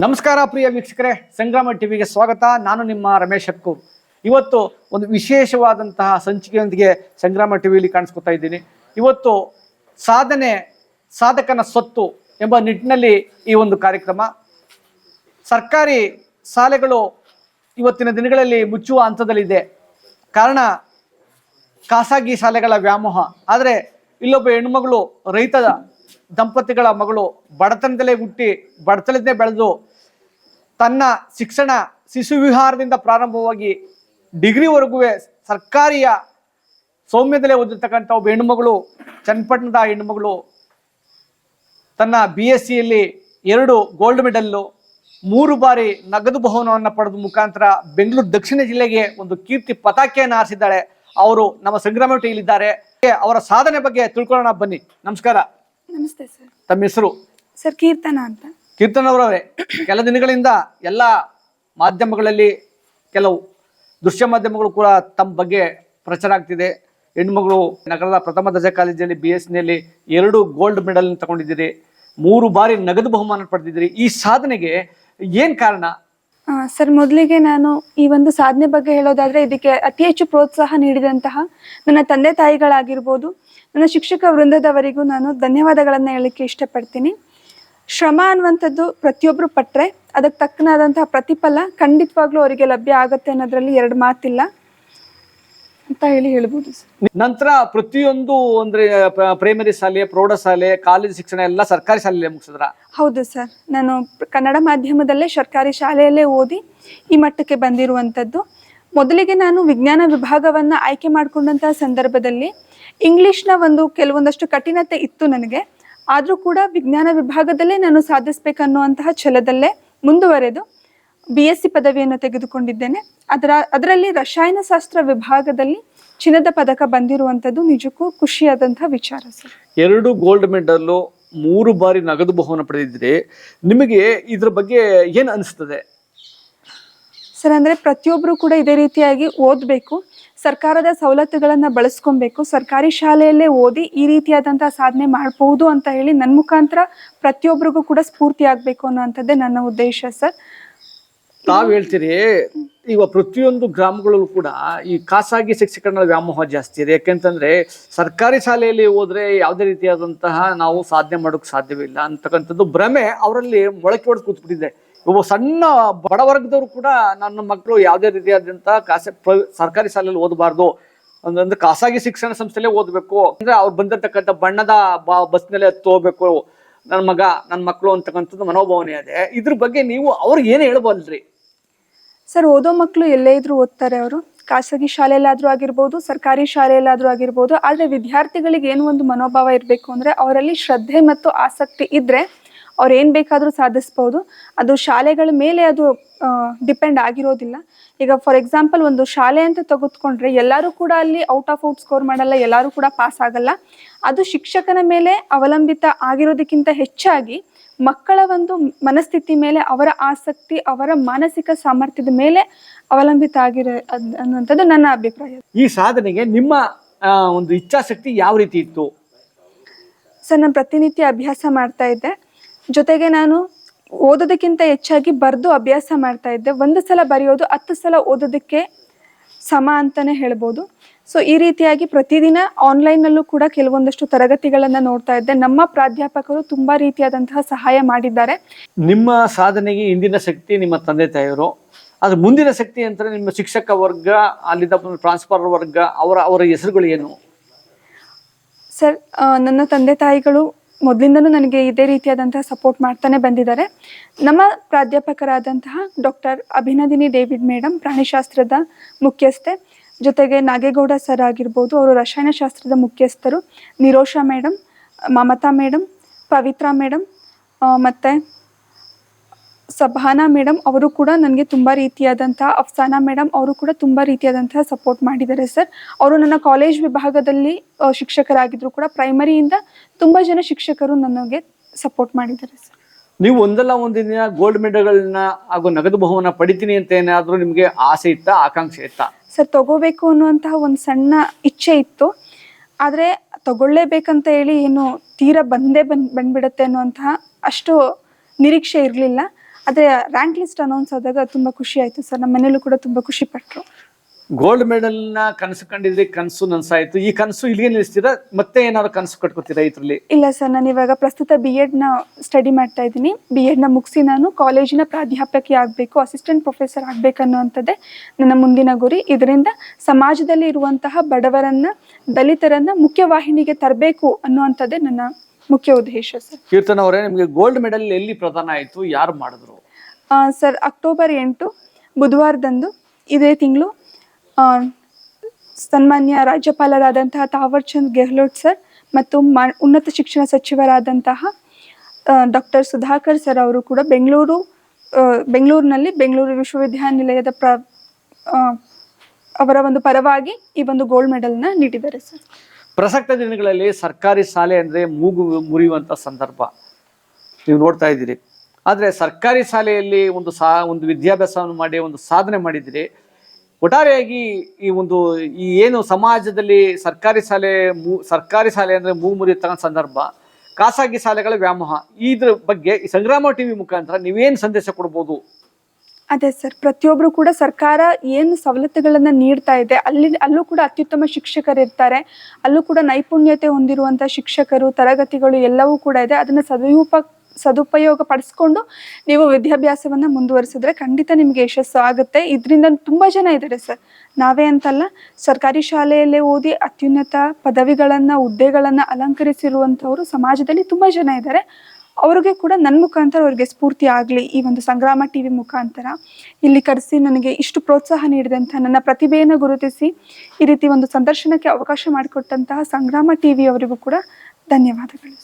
ನಮಸ್ಕಾರ ಪ್ರಿಯ ವೀಕ್ಷಕರೇ, ಸಂಗ್ರಾಮ ಟಿವಿಗೆ ಸ್ವಾಗತ. ನಾನು ನಿಮ್ಮ ರಮೇಶ್ ಅಕ್ಕೂರ್. ಇವತ್ತು ಒಂದು ವಿಶೇಷವಾದಂತಹ ಸಂಚಿಕೆಯೊಂದಿಗೆ ಸಂಗ್ರಾಮ ಟಿವಿಯಲ್ಲಿ ಕಾಣಿಸ್ಕೊತಾ ಇದ್ದೀನಿ. ಇವತ್ತು ಸಾಧಕನ ಸ್ವತ್ತು ಎಂಬ ನಿಟ್ಟಿನಲ್ಲಿ ಈ ಒಂದು ಕಾರ್ಯಕ್ರಮ. ಸರ್ಕಾರಿ ಶಾಲೆಗಳು ಇವತ್ತಿನ ದಿನಗಳಲ್ಲಿ ಮುಚ್ಚುವ ಹಂತದಲ್ಲಿದೆ. ಕಾರಣ ಖಾಸಗಿ ಶಾಲೆಗಳ ವ್ಯಾಮೋಹ. ಆದರೆ ಇಲ್ಲೊಬ್ಬ ಹೆಣ್ಣುಮಗಳು, ರೈತ ದಂಪತಿಗಳ ಮಗಳು, ಬಡತನದಲ್ಲೇ ಹುಟ್ಟಿ ಬಡತನದಲ್ಲೇ ಬೆಳೆದು ತನ್ನ ಶಿಕ್ಷಣ ಶಿಶು ವಿಹಾರದಿಂದ ಪ್ರಾರಂಭವಾಗಿ ಡಿಗ್ರಿವರೆಗೂ ಸರ್ಕಾರಿಯ ಸೌಮ್ಯದಲ್ಲೇ ಓದಿರ್ತಕ್ಕಂಥ ಒಬ್ಬ ಹೆಣ್ಣುಮಗಳು, ಚನ್ನಪಟ್ಟಣದ ಹೆಣ್ಣುಮಗಳು, ತನ್ನ BSc 2 ಗೋಲ್ಡ್ ಮೆಡಲ್ಲು, 3 ಬಾರಿ ನಗದು ಬಹುಮಾನವನ್ನು ಪಡೆದ ಮುಖಾಂತರ ಬೆಂಗಳೂರು ದಕ್ಷಿಣ ಜಿಲ್ಲೆಗೆ ಒಂದು ಕೀರ್ತಿ ಪತಾಕೆಯನ್ನು ಹಾರಿಸಿದ್ದಾಳೆ. ಅವರು ನಮ್ಮ ಸಂಗ್ರಾಮ ಟಿವಿಲಿದ್ದಾರೆ. ಅವರ ಸಾಧನೆ ಬಗ್ಗೆ ತಿಳ್ಕೊಳ್ಳೋಣ ಬನ್ನಿ. ನಮಸ್ಕಾರ. ನಮಸ್ತೆ ಸರ್. ತಮ್ಮ ಹೆಸರು? ಸರ್ ಕೀರ್ತನ ಅಂತ. ಕೀರ್ತನ ಅವರವರೇ, ಕೆಲ ದಿನಗಳಿಂದ ಎಲ್ಲ ಮಾಧ್ಯಮಗಳಲ್ಲಿ, ಕೆಲವು ದೃಶ್ಯ ಮಾಧ್ಯಮಗಳು ಕೂಡ ತಮ್ಮ ಬಗ್ಗೆ ಪ್ರಚಾರ ಆಗ್ತಿದೆ. ಹೆಣ್ಮಗಳು ನಗರದ ಪ್ರಥಮ ದರ್ಜೆ ಕಾಲೇಜಲ್ಲಿ BSc 2 ಗೋಲ್ಡ್ ಮೆಡಲ್ ತಗೊಂಡಿದ್ದೀರಿ, 3 ಬಾರಿ ನಗದು ಬಹುಮಾನ ಪಡೆದಿದ್ದೀರಿ. ಈ ಸಾಧನೆಗೆ ಏನ್ ಕಾರಣ? ಸರ್, ಮೊದಲಿಗೆ ನಾನು ಈ ಒಂದು ಸಾಧನೆ ಬಗ್ಗೆ ಹೇಳೋದಾದ್ರೆ, ಇದಕ್ಕೆ ಅತಿ ಹೆಚ್ಚು ಪ್ರೋತ್ಸಾಹ ನೀಡಿದಂತಹ ನನ್ನ ತಂದೆ ತಾಯಿಗಳಾಗಿರ್ಬೋದು, ನನ್ನ ಶಿಕ್ಷಕ ವೃಂದದವರಿಗೂ ನಾನು ಧನ್ಯವಾದಗಳನ್ನು ಹೇಳಲಿಕ್ಕೆ ಇಷ್ಟಪಡ್ತೀನಿ. ಶ್ರಮ ಅನ್ನುವಂಥದ್ದು ಪ್ರತಿಯೊಬ್ಬರು ಪಟ್ಟರೆ ಅದಕ್ಕೆ ತಕ್ಕನಾದಂತಹ ಪ್ರತಿಫಲ ಖಂಡಿತವಾಗ್ಲೂ ಅವರಿಗೆ ಲಭ್ಯ ಆಗುತ್ತೆ ಅನ್ನೋದ್ರಲ್ಲಿ 2 ಮಾತಿಲ್ಲ ಅಂತ ಹೇಳ್ಬೋದು ಸರ್. ನಂತರ ಪ್ರತಿಯೊಂದು ಅಂದ್ರೆ ಪ್ರೈಮರಿ ಶಾಲೆ, ಪ್ರೌಢಶಾಲೆ, ಕಾಲೇಜು ಶಿಕ್ಷಣ ಎಲ್ಲ ಸರ್ಕಾರಿ ಶಾಲೆಯಲ್ಲೇ ಮುಗಿಸಿದ್ರ? ಹೌದು ಸರ್, ನಾನು ಕನ್ನಡ ಮಾಧ್ಯಮದಲ್ಲೇ ಸರ್ಕಾರಿ ಶಾಲೆಯಲ್ಲೇ ಓದಿ ಈ ಮಟ್ಟಕ್ಕೆ ಬಂದಿರುವಂಥದ್ದು. ಮೊದಲಿಗೆ ನಾನು ವಿಜ್ಞಾನ ವಿಭಾಗವನ್ನ ಆಯ್ಕೆ ಮಾಡಿಕೊಂಡಂತಹ ಸಂದರ್ಭದಲ್ಲಿ ಇಂಗ್ಲಿಷ್ನ ಕೆಲವೊಂದಷ್ಟು ಕಠಿಣತೆ ಇತ್ತು ನನಗೆ. ಆದರೂ ಕೂಡ ವಿಜ್ಞಾನ ವಿಭಾಗದಲ್ಲೇ ನಾನು ಸಾಧಿಸಬೇಕನ್ನುವಂತಹ ಛಲದಲ್ಲೇ ಮುಂದುವರೆದು BSc ಪದವಿಯನ್ನು ತೆಗೆದುಕೊಂಡಿದ್ದೇನೆ. ಅದರಲ್ಲಿ ರಸಾಯನಶಾಸ್ತ್ರ ವಿಭಾಗದಲ್ಲಿ ಚಿನ್ನದ ಪದಕ ಬಂದಿರುವಂಥದ್ದು ನಿಜಕ್ಕೂ ಖುಷಿಯಾದಂತಹ ವಿಚಾರ ಸರ್. 2 ಗೋಲ್ಡ್ ಮೆಡಲ್ಲು, 3 ಬಾರಿ ನಗದು ಬಹುಮಾನ ಪಡೆದಿದ್ರಿ. ನಿಮಗೆ ಇದ್ರ ಬಗ್ಗೆ ಏನು ಅನಿಸ್ತದೆ ಸರ್? ಅಂದರೆ ಪ್ರತಿಯೊಬ್ಬರು ಕೂಡ ಇದೇ ರೀತಿಯಾಗಿ ಓದಬೇಕು, ಸರ್ಕಾರದ ಸವಲತ್ತುಗಳನ್ನು ಬಳಸ್ಕೊಬೇಕು, ಸರ್ಕಾರಿ ಶಾಲೆಯಲ್ಲೇ ಓದಿ ಈ ರೀತಿಯಾದಂತಹ ಸಾಧನೆ ಮಾಡಬಹುದು ಅಂತ ಹೇಳಿ ನನ್ನ ಮುಖಾಂತರ ಪ್ರತಿಯೊಬ್ಬರಿಗೂ ಕೂಡ ಸ್ಫೂರ್ತಿ ಆಗಬೇಕು ಅನ್ನೋಂಥದ್ದೇ ನನ್ನ ಉದ್ದೇಶ ಸರ್. ತಾವು ಹೇಳ್ತೀರಿ, ಈಗ ಪ್ರತಿಯೊಂದು ಗ್ರಾಮಗಳಲ್ಲೂ ಕೂಡ ಈ ಖಾಸಗಿ ಶಿಕ್ಷಕರ ವ್ಯಾಮೋಹ ಜಾಸ್ತಿ ಇದೆ. ಯಾಕೆಂತಂದ್ರೆ ಸರ್ಕಾರಿ ಶಾಲೆಯಲ್ಲಿ ಹೋದ್ರೆ ಯಾವುದೇ ರೀತಿಯಾದಂತಹ ನಾವು ಸಾಧನೆ ಮಾಡೋಕೆ ಸಾಧ್ಯವಿಲ್ಲ ಅಂತಕ್ಕಂಥದ್ದು ಭ್ರಮೆ ಅವರಲ್ಲಿ ಮೊಳಕೆ ಹೊಡೆದು ಕೂತ್ಬಿಟ್ಟಿದೆ. ಒಬ್ಬ ಸಣ್ಣ ಬಡವರ್ಗದವರು ಕೂಡ ನನ್ನ ಮಕ್ಕಳು ಯಾವುದೇ ರೀತಿಯಾದಂತಹ ಸರ್ಕಾರಿ ಶಾಲೆಯಲ್ಲಿ ಓದಬಾರ್ದು, ಅಂದ್ರೆ ಖಾಸಗಿ ಶಿಕ್ಷಣ ಸಂಸ್ಥೆಯಲ್ಲೇ ಓದಬೇಕು, ಅಂದ್ರೆ ಅವ್ರು ಬಂದಿರತಕ್ಕಂಥ ಬಣ್ಣದ ಬಸ್ನಲ್ಲೇ ಹತ್ತು ಹೋಗ್ಬೇಕು ನನ್ನ ಮಕ್ಕಳು ಅಂತಕ್ಕಂಥದ್ದು ಮನೋಭಾವನೆ ಇದೆ. ಇದ್ರ ಬಗ್ಗೆ ನೀವು ಅವ್ರಿಗೆ ಏನು ಹೇಳ್ಬೋದ್ರಿ? ಸರ್, ಓದೋ ಮಕ್ಕಳು ಎಲ್ಲೇ ಇದ್ರು ಓದ್ತಾರೆ. ಅವರು ಖಾಸಗಿ ಶಾಲೆಯಲ್ಲಾದ್ರೂ ಆಗಿರ್ಬೋದು, ಸರ್ಕಾರಿ ಶಾಲೆಯಲ್ಲಾದ್ರೂ ಆಗಿರ್ಬೋದು. ಆದರೆ ವಿದ್ಯಾರ್ಥಿಗಳಿಗೆ ಏನು ಒಂದು ಮನೋಭಾವ ಇರಬೇಕು ಅಂದರೆ, ಅವರಲ್ಲಿ ಶ್ರದ್ಧೆ ಮತ್ತು ಆಸಕ್ತಿ ಇದ್ದರೆ ಅವ್ರು ಏನು ಬೇಕಾದರೂ ಸಾಧಿಸ್ಬೋದು. ಅದು ಶಾಲೆಗಳ ಮೇಲೆ ಅದು ಡಿಪೆಂಡ್ ಆಗಿರೋದಿಲ್ಲ. ಈಗ ಫಾರ್ ಎಕ್ಸಾಂಪಲ್ ಒಂದು ಶಾಲೆ ಅಂತ ತೆಗೆದುಕೊಂಡ್ರೆ ಎಲ್ಲರೂ ಕೂಡ ಅಲ್ಲಿ ಔಟ್ ಸ್ಕೋರ್ ಮಾಡಲ್ಲ, ಎಲ್ಲರೂ ಕೂಡ ಪಾಸ್ ಆಗಲ್ಲ. ಅದು ಶಿಕ್ಷಕನ ಮೇಲೆ ಅವಲಂಬಿತ ಆಗಿರೋದಕ್ಕಿಂತ ಹೆಚ್ಚಾಗಿ ಮಕ್ಕಳ ಒಂದು ಮನಸ್ಥಿತಿ ಮೇಲೆ, ಅವರ ಆಸಕ್ತಿ, ಅವರ ಮಾನಸಿಕ ಸಾಮರ್ಥ್ಯದ ಮೇಲೆ ಅವಲಂಬಿತ ಆಗಿರೋ ಅನ್ನುವಂಥದ್ದು ನನ್ನ ಅಭಿಪ್ರಾಯ. ಈ ಸಾಧನೆಗೆ ನಿಮ್ಮ ಒಂದು ಇಚ್ಛಾಶಕ್ತಿ ಯಾವ ರೀತಿ ಇತ್ತು? ಸರ್, ನಾನು ಪ್ರತಿನಿತ್ಯ ಅಭ್ಯಾಸ ಮಾಡ್ತಾ ಇದ್ದೆ. ಜೊತೆಗೆ ನಾನು ಓದೋದಕ್ಕಿಂತ ಹೆಚ್ಚಾಗಿ ಬರೆದು ಅಭ್ಯಾಸ ಮಾಡ್ತಾ ಇದ್ದೆ. 1 ಸಲ ಬರೆಯೋದು 10 ಸಲ ಓದೋದಕ್ಕೆ ಸಮ ಅಂತಾನೆ ಹೇಳ್ಬೋದು. ಸೊ ಈ ರೀತಿಯಾಗಿ ಪ್ರತಿದಿನ ಆನ್ಲೈನಲ್ಲೂ ಕೂಡ ಕೆಲವೊಂದಷ್ಟು ತರಗತಿಗಳನ್ನು ನೋಡ್ತಾ ಇದ್ದೆ. ನಮ್ಮ ಪ್ರಾಧ್ಯಾಪಕರು ತುಂಬಾ ರೀತಿಯಾದಂತಹ ಸಹಾಯ ಮಾಡಿದ್ದಾರೆ. ನಿಮ್ಮ ಸಾಧನೆಗೆ ಇಂದಿನ ಶಕ್ತಿ ನಿಮ್ಮ ತಂದೆ ತಾಯಿಯವರು, ಅದ್ರ ಮುಂದಿನ ಶಕ್ತಿ ಅಂತ ನಿಮ್ಮ ಶಿಕ್ಷಕ ವರ್ಗ, ಅಲ್ಲಿದ್ದ ಟ್ರಾನ್ಸ್ಫರ್ ವರ್ಗ, ಅವರ ಹೆಸರುಗಳು ಏನು? ಸರ್, ನನ್ನ ತಂದೆ ತಾಯಿಗಳು ಮೊದಲಿಂದನೂ ನನಗೆ ಇದೇ ರೀತಿಯಾದಂತಹ ಸಪೋರ್ಟ್ ಮಾಡ್ತಾನೆ ಬಂದಿದ್ದಾರೆ. ನಮ್ಮ ಪ್ರಾಧ್ಯಾಪಕರಾದಂತಹ ಡಾಕ್ಟರ್ ಅಭಿನಂದಿನಿ ಡೇವಿಡ್ ಮೇಡಮ್, ಪ್ರಾಣಿಶಾಸ್ತ್ರದ ಮುಖ್ಯಸ್ಥೆ. ಜೊತೆಗೆ ನಾಗೇಗೌಡ ಸರ್ ಆಗಿರ್ಬೋದು, ಅವರು ರಸಾಯನಶಾಸ್ತ್ರದ ಮುಖ್ಯಸ್ಥರು. Nirosha madam, Mamata madam, Pavithra madam, ಮತ್ತು ಸಭಾನಾ ಮೇಡಮ್ ಅವರು ಕೂಡ ನನಗೆ ತುಂಬ ರೀತಿಯಾದಂತಹ, ಅಫ್ಸಾನಾ ಮೇಡಮ್ ಅವರು ಕೂಡ ತುಂಬ ರೀತಿಯಾದಂತಹ ಸಪೋರ್ಟ್ ಮಾಡಿದ್ದಾರೆ ಸರ್. ಅವರು ನನ್ನ ಕಾಲೇಜ್ ವಿಭಾಗದಲ್ಲಿ ಶಿಕ್ಷಕರಾಗಿದ್ದರು ಕೂಡ. ಪ್ರೈಮರಿಯಿಂದ ತುಂಬ ಜನ ಶಿಕ್ಷಕರು ನನಗೆ ಸಪೋರ್ಟ್ ಮಾಡಿದ್ದಾರೆ ಸರ್. ನೀವು ಒಂದಲ್ಲ ಒಂದಿನ ಗೋಲ್ಡ್ ಮೆಡಲ್ಗಳನ್ನ ಹಾಗೂ ನಗದು ಬಹುಮಾನ ಪಡಿತೀನಿ ಅಂತ ಏನಾದರೂ ನಿಮಗೆ ಆಸೆ ಇತ್ತಾ, ಆಕಾಂಕ್ಷೆ ಇತ್ತಾ? ಸರ್, ತಗೋಬೇಕು ಅನ್ನುವಂತಹ ಒಂದು ಸಣ್ಣ ಇಚ್ಛೆ ಇತ್ತು. ಆದರೆ ತಗೊಳ್ಳೇಬೇಕಂತ ಹೇಳಿ ಏನು ತೀರಾ ಬಂದ್ಬಿಡುತ್ತೆ ಅನ್ನುವಂತಹ ಅಷ್ಟು ನಿರೀಕ್ಷೆ ಇರಲಿಲ್ಲ. ಆದರೆ ರ್ಯಾಂಕ್ ಲಿಸ್ಟ್ ಅನೌನ್ಸ್ ಆದಾಗ ತುಂಬ ಖುಷಿ ಆಯಿತು ಸರ್. ನಮ್ಮ ಮನೇಲೂ ಕೂಡ ತುಂಬ ಖುಷಿ ಪಟ್ಟರು. ಗೋಲ್ಡ್ ಮೆಡಲ್ನ ಕನಸು ಕಂಡಿದ್ರೆ ಕನಸು ನನ್ಸಾಯ್ತು. ಈ ಕನಸು ಇಲ್ಲಿಗೆ ನಿಲ್ಲಿಸ್ತೀರಾ, ಮತ್ತೆ ಏನಾದ್ರು ಕನಸು ಕಟ್ಕೋತೀರಾ ಇದರಲ್ಲಿ? ಇಲ್ಲ ಸರ್, ನಾನು ಇವಾಗ ಪ್ರಸ್ತುತ BEdನ ಸ್ಟಡಿ ಮಾಡ್ತಾ ಇದ್ದೀನಿ. BEdನ ಮುಗಿಸಿ ನಾನು ಕಾಲೇಜಿನ ಪ್ರಾಧ್ಯಾಪಕಿ ಆಗಬೇಕು, ಅಸಿಸ್ಟೆಂಟ್ ಪ್ರೊಫೆಸರ್ ಆಗಬೇಕನ್ನುವಂಥದ್ದೇ ನನ್ನ ಮುಂದಿನ ಗುರಿ. ಇದರಿಂದ ಸಮಾಜದಲ್ಲಿ ಇರುವಂತಹ ಬಡವರನ್ನ, ದಲಿತರನ್ನ ಮುಖ್ಯವಾಹಿನಿಗೆ ತರಬೇಕು ಅನ್ನುವಂಥದ್ದೇ ನನ್ನ ಮುಖ್ಯ ಉದ್ದೇಶ ಸರ್. ಕೀರ್ತನ ಅವರೇ, ನಿಮಗೆ ಗೋಲ್ಡ್ ಮೆಡಲ್ ಎಲ್ಲಿ ಪ್ರದಾನ ಆಯಿತು, ಯಾರು ಮಾಡಿದ್ರು? ಸರ್, ಅಕ್ಟೋಬರ್ 8 ಬುಧವಾರದಂದು ಇದೇ ತಿಂಗಳು ಸನ್ಮಾನ್ಯ ರಾಜ್ಯಪಾಲರಾದಂತಹ ತಾವರ್ ಚಂದ್ ಗೆಹ್ಲೋಟ್ ಸರ್ ಮತ್ತು ಉನ್ನತ ಶಿಕ್ಷಣ ಸಚಿವರಾದಂತಹ ಡಾಕ್ಟರ್ ಸುಧಾಕರ್ ಸರ್ ಅವರು ಕೂಡ ಬೆಂಗಳೂರಿನಲ್ಲಿ ಬೆಂಗಳೂರು ವಿಶ್ವವಿದ್ಯಾನಿಲಯದ ಅವರ ಒಂದು ಪರವಾಗಿ ಈ ಒಂದು ಗೋಲ್ಡ್ ಮೆಡಲ್ನ ನೀಡಿದ್ದಾರೆ ಸರ್. ಪ್ರಸಕ್ತ ದಿನಗಳಲ್ಲಿ ಸರ್ಕಾರಿ ಶಾಲೆ ಅಂದರೆ ಮೂಗು ಮುರಿಯುವಂಥ ಸಂದರ್ಭ ನೀವು ನೋಡ್ತಾ ಇದ್ದೀರಿ. ಆದರೆ ಸರ್ಕಾರಿ ಶಾಲೆಯಲ್ಲಿ ಒಂದು ವಿದ್ಯಾಭ್ಯಾಸವನ್ನು ಮಾಡಿ ಒಂದು ಸಾಧನೆ ಮಾಡಿದ್ದೀರಿ. ಒಟ್ಟಾರೆಯಾಗಿ ಈ ಏನು ಸಮಾಜದಲ್ಲಿ ಸರ್ಕಾರಿ ಶಾಲೆ ಅಂದರೆ ಮೂಗು ಮುರಿಯತಕ್ಕಂಥ ಸಂದರ್ಭ, ಖಾಸಗಿ ಶಾಲೆಗಳ ವ್ಯಾಮೋಹ, ಇದ್ರ ಬಗ್ಗೆ ಈ ಸಂಗ್ರಾಮ ಟಿವಿ ಮುಖಾಂತರ ನೀವೇನು ಸಂದೇಶ ಕೊಡ್ಬೋದು? ಅದೇ ಸರ್, ಪ್ರತಿಯೊಬ್ಬರು ಕೂಡ ಸರ್ಕಾರ ಏನು ಸವಲತ್ತುಗಳನ್ನು ನೀಡ್ತಾ ಇದೆ ಅಲ್ಲೂ ಕೂಡ ಅತ್ಯುತ್ತಮ ಶಿಕ್ಷಕರು ಇರ್ತಾರೆ. ಅಲ್ಲೂ ಕೂಡ ನೈಪುಣ್ಯತೆ ಹೊಂದಿರುವಂಥ ಶಿಕ್ಷಕರು, ತರಗತಿಗಳು ಎಲ್ಲವೂ ಕೂಡ ಇದೆ. ಅದನ್ನು ಸದುಪಯೋಗ ಪಡಿಸ್ಕೊಂಡು ನೀವು ವಿದ್ಯಾಭ್ಯಾಸವನ್ನು ಮುಂದುವರಿಸಿದ್ರೆ ಖಂಡಿತ ನಿಮಗೆ ಯಶಸ್ಸು ಆಗುತ್ತೆ. ಇದರಿಂದ ತುಂಬ ಜನ ಇದ್ದಾರೆ ಸರ್, ನಾವೇ ಅಂತಲ್ಲ, ಸರ್ಕಾರಿ ಶಾಲೆಯಲ್ಲೇ ಓದಿ ಅತ್ಯುನ್ನತ ಪದವಿಗಳನ್ನು, ಹುದ್ದೆಗಳನ್ನು ಅಲಂಕರಿಸಿರುವಂಥವರು ಸಮಾಜದಲ್ಲಿ ತುಂಬ ಜನ ಇದ್ದಾರೆ. ಅವ್ರಿಗೆ ಕೂಡ ನನ್ನ ಮುಖಾಂತರ ಅವ್ರಿಗೆ ಸ್ಫೂರ್ತಿ ಆಗಲಿ ಈ ಒಂದು ಸಂಗ್ರಾಮ ಟಿವಿ ಮುಖಾಂತರ ಇಲ್ಲಿ ಕರೆಸಿ ನನಗೆ ಇಷ್ಟು ಪ್ರೋತ್ಸಾಹ ನೀಡಿದಂಥ, ನನ್ನ ಪ್ರತಿಭೆಯನ್ನು ಗುರುತಿಸಿ ಈ ರೀತಿ ಒಂದು ಸಂದರ್ಶನಕ್ಕೆ ಅವಕಾಶ ಮಾಡಿಕೊಟ್ಟಂತಹ ಸಂಗ್ರಾಮ ಟಿವಿ ಅವರಿಗೂ ಕೂಡ ಧನ್ಯವಾದಗಳು.